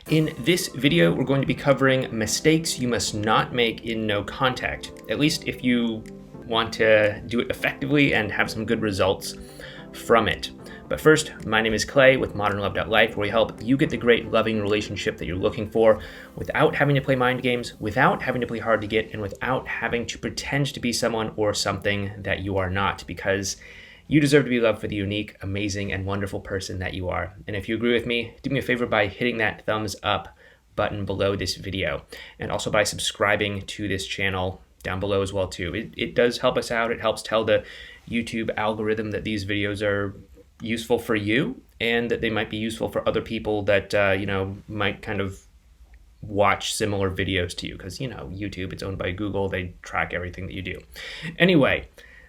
In this video, we're going to be covering mistakes you must not make in no contact, at least if you want to do it effectively and have some good results from it. But first, my name is Clay with MODERNLOVE.LIFE, where we help you get the great loving relationship that you're looking for without having to play mind games, without having to play hard to get, and without having to pretend to be someone or something that you are not, because you deserve to be loved for the unique, amazing, and wonderful person that you are. And if you agree with me, do me a favor by hitting that thumbs up button below this video, and also by subscribing to this channel down below as well too. It does help us out. It helps tell the YouTube algorithm that these videos are useful for you and that they might be useful for other people that might kind of watch similar videos to you, because YouTube, it's owned by Google. They track everything that you do. Anyway,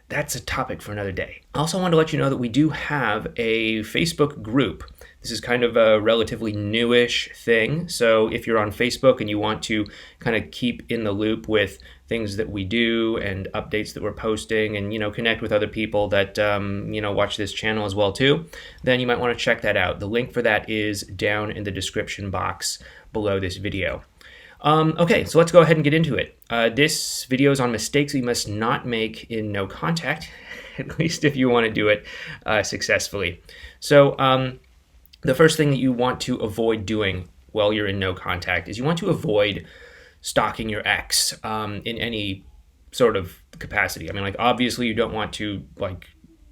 that's a topic for another day. I also want to let you know that we do have a Facebook group. This is kind of a relatively newish thing. So if you're on Facebook and you want to kind of keep in the loop with things that we do and updates that we're posting and, connect with other people that, watch this channel as well too, then you might want to check that out. The link for that is down in the description box below this video. Okay, so let's go ahead and get into it. This video is on mistakes you must not make in no contact, at least if you want to do it successfully. So the first thing that you want to avoid doing while you're in no contact is you want to avoid stalking your ex in any sort of capacity. I mean, obviously you don't want to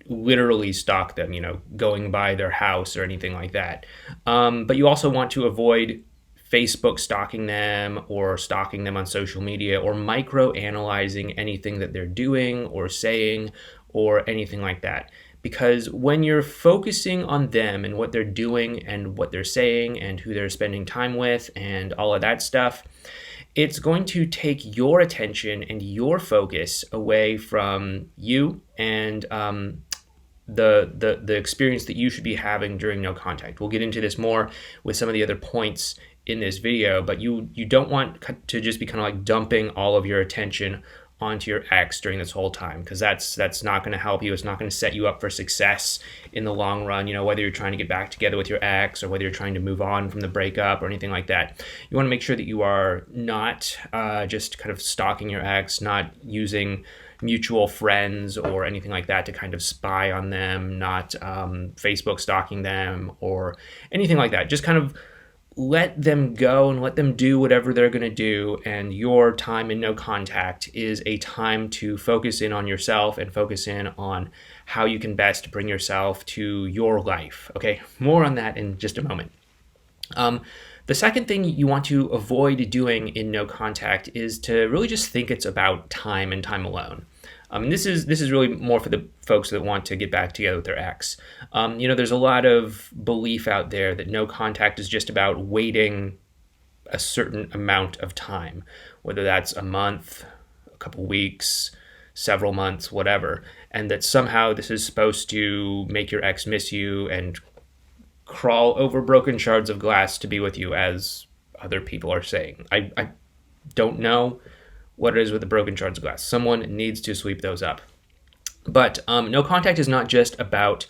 literally stalk them, going by their house or anything like that. But you also want to avoid Facebook stalking them or stalking them on social media or micro-analyzing anything that they're doing or saying or anything like that. Because when you're focusing on them and what they're doing and what they're saying and who they're spending time with and all of that stuff, it's going to take your attention and your focus away from you and the experience that you should be having during no contact. We'll get into this more with some of the other points in this video, but you don't want to just be kind of dumping all of your attention onto your ex during this whole time, because that's not going to help you. It's not going to set you up for success in the long run, whether you're trying to get back together with your ex or whether you're trying to move on from the breakup or anything like that. You want to make sure that you are not just kind of stalking your ex, not using mutual friends or anything like that to kind of spy on them, not Facebook stalking them or anything like that. Just kind of let them go and let them do whatever they're going to do, and your time in no contact is a time to focus in on yourself and focus in on how you can best bring yourself to your life. Okay, more on that in just a moment. The second thing you want to avoid doing in no contact is to really just think it's about time and time alone. This is really more for the folks that want to get back together with their ex. There's a lot of belief out there that no contact is just about waiting a certain amount of time, whether that's a month, a couple weeks, several months, whatever, and that somehow this is supposed to make your ex miss you and crawl over broken shards of glass to be with you, as other people are saying. I don't know what it is with the broken shards of glass. Someone needs to sweep those up. But no contact is not just about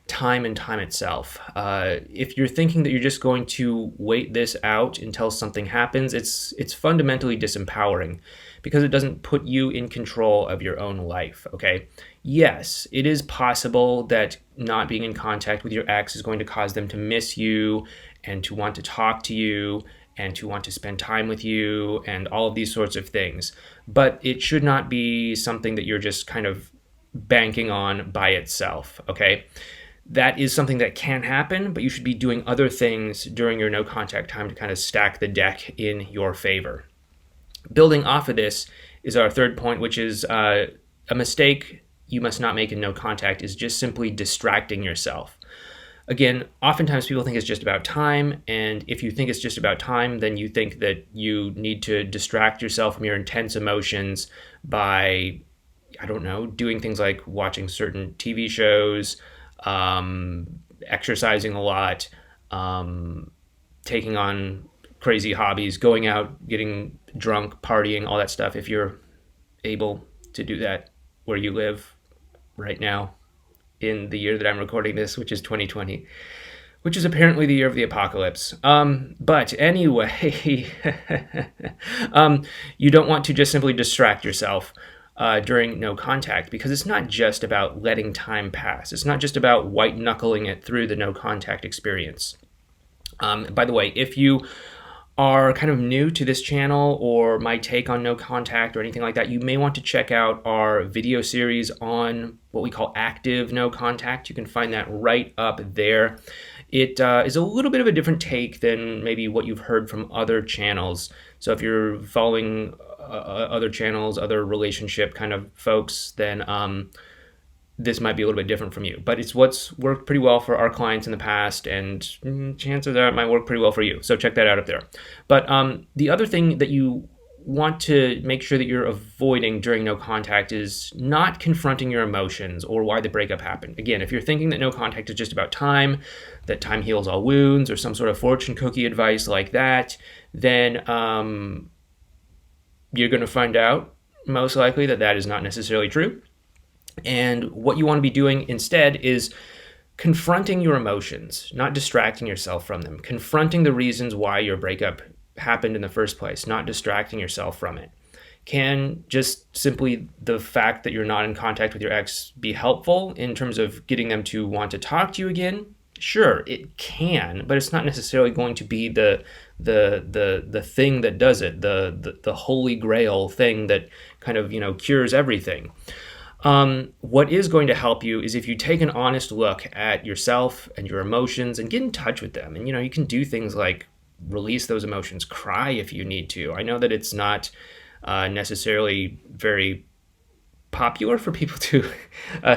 time and time itself. If you're thinking that you're just going to wait this out until something happens, it's fundamentally disempowering, because it doesn't put you in control of your own life, okay? Yes, it is possible that not being in contact with your ex is going to cause them to miss you and to want to talk to you and to want to spend time with you and all of these sorts of things. But it should not be something that you're just kind of banking on by itself, okay? That is something that can happen, but you should be doing other things during your no contact time to kind of stack the deck in your favor. Building off of this is our third point, which is a mistake you must not make in no contact is just simply distracting yourself. Again, oftentimes people think it's just about time, and if you think it's just about time, then you think that you need to distract yourself from your intense emotions by, doing things like watching certain TV shows, exercising a lot, taking on crazy hobbies, going out, getting drunk, partying, all that stuff. If you're able to do that where you live right now, in the year that I'm recording this, which is 2020. which is apparently the year of the apocalypse. But anyway, you don't want to just simply distract yourself during no contact, because it's not just about letting time pass. It's not just about white knuckling it through the no contact experience. By the way, if you are kind of new to this channel or my take on no contact or anything like that, you may want to check out our video series on what we call active no contact. You can find that right up there. It is a little bit of a different take than maybe what you've heard from other channels. So if you're following other channels, other relationship kind of folks, then this might be a little bit different from you. But it's what's worked pretty well for our clients in the past, and chances are it might work pretty well for you. So check that out up there. But the other thing that you want to make sure that you're avoiding during no contact is not confronting your emotions or why the breakup happened. Again, if you're thinking that no contact is just about time, that time heals all wounds, or some sort of fortune cookie advice like that, then you're going to find out most likely that that is not necessarily true. And what you want to be doing instead is confronting your emotions, not distracting yourself from them. Confronting the reasons why your breakup happened in the first place, not distracting yourself from it. Can just simply the fact that you're not in contact with your ex be helpful in terms of getting them to want to talk to you again? Sure, it can, but it's not necessarily going to be the thing that does it, the holy grail thing that kind of, cures everything. What is going to help you is if you take an honest look at yourself and your emotions and get in touch with them. And, you can do things like release those emotions, cry if you need to. I know that it's not necessarily very popular for people to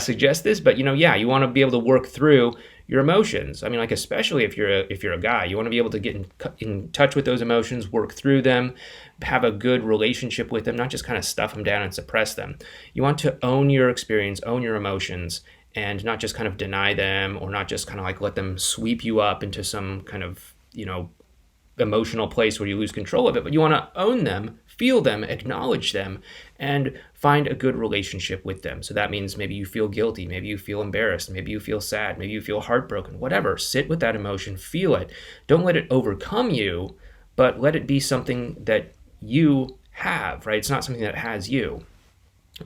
suggest this, but, you want to be able to work through your emotions. I mean, like, especially if you're a guy, you want to be able to get in touch with those emotions, work through them, have a good relationship with them, not just kind of stuff them down and suppress them. You want to own your experience, own your emotions, and not just kind of deny them, or not just kind of like let them sweep you up into some kind of, emotional place where you lose control of it. But you want to own them, feel them, acknowledge them, and find a good relationship with them. So that means maybe you feel guilty, maybe you feel embarrassed, maybe you feel sad, maybe you feel heartbroken, whatever. Sit with that emotion, feel it. Don't let it overcome you, but let it be something that you have, right? It's not something that has you.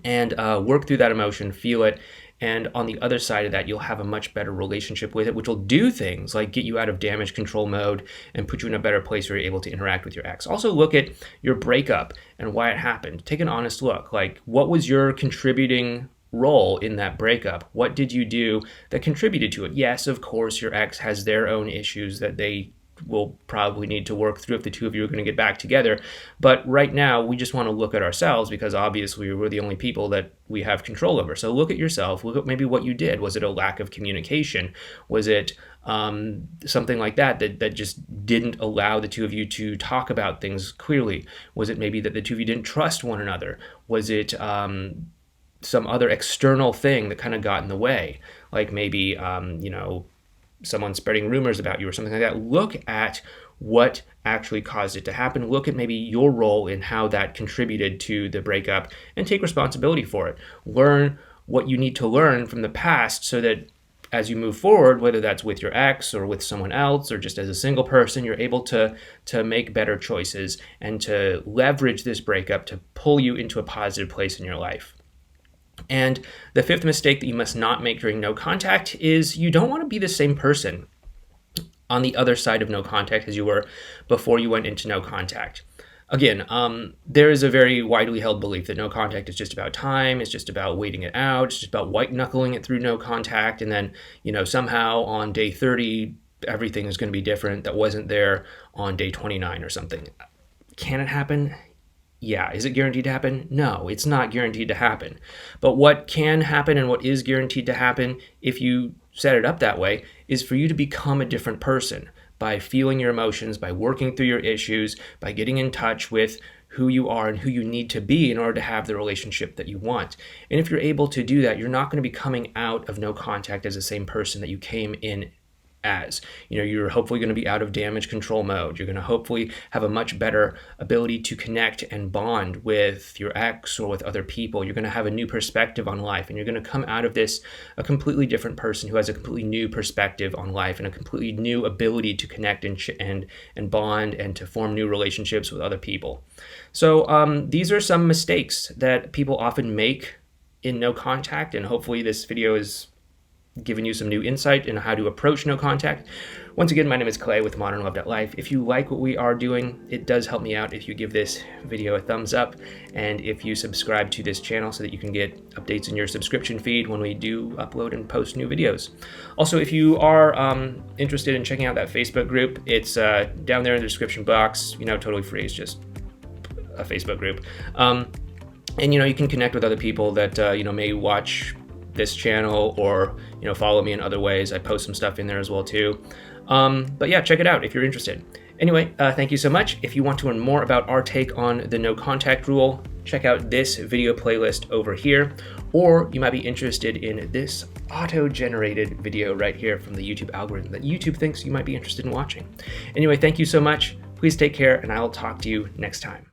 And work through that emotion, feel it. And on the other side of that, you'll have a much better relationship with it, which will do things like get you out of damage control mode and put you in a better place where you're able to interact with your ex. Also, look at your breakup and why it happened. Take an honest look. Like, what was your contributing role in that breakup? What did you do that contributed to it? Yes, of course, your ex has their own issues that they will probably need to work through if the two of you are going to get back together. But right now, we just want to look at ourselves, because obviously we're the only people that we have control over. So look at yourself. Look at maybe what you did. Was it a lack of communication? Was it something like that just didn't allow the two of you to talk about things clearly? Was it maybe that the two of you didn't trust one another? Was it some other external thing that kind of got in the way? Like maybe, someone spreading rumors about you or something like that. Look at what actually caused it to happen. Look at maybe your role in how that contributed to the breakup, and take responsibility for it. Learn what you need to learn from the past so that as you move forward, whether that's with your ex or with someone else or just as a single person, you're able to make better choices and to leverage this breakup to pull you into a positive place in your life. And the fifth mistake that you must not make during no contact is you don't want to be the same person on the other side of no contact as you were before you went into no contact. Again, there is a very widely held belief that no contact is just about time, it's just about waiting it out, it's just about white knuckling it through no contact, and then, somehow on day 30, everything is going to be different that wasn't there on day 29 or something. Can it happen? Yeah. Is it guaranteed to happen? No, it's not guaranteed to happen. But what can happen and what is guaranteed to happen, if you set it up that way, is for you to become a different person by feeling your emotions, by working through your issues, by getting in touch with who you are and who you need to be in order to have the relationship that you want. And if you're able to do that, you're not going to be coming out of no contact as the same person that you came in as. You're hopefully going to be out of damage control mode. You're going to hopefully have a much better ability to connect and bond with your ex or with other people. You're going to have a new perspective on life, and you're going to come out of this a completely different person who has a completely new perspective on life and a completely new ability to connect and bond and to form new relationships with other people. So these are some mistakes that people often make in no contact, and hopefully this video is giving you some new insight into how to approach no contact. Once again, my name is Clay with MODERNLOVE.LIFE. If you like what we are doing, it does help me out if you give this video a thumbs up and if you subscribe to this channel so that you can get updates in your subscription feed when we do upload and post new videos. Also, if you are interested in checking out that Facebook group, it's down there in the description box. Totally free. It's just a Facebook group. And you can connect with other people that may watch this channel or follow me in other ways. I post some stuff in there as well too. But yeah, check it out if you're interested. Anyway, thank you so much. If you want to learn more about our take on the no contact rule, check out this video playlist over here, or you might be interested in this auto-generated video right here from the YouTube algorithm that YouTube thinks you might be interested in watching. Anyway, thank you so much. Please take care, and I will talk to you next time.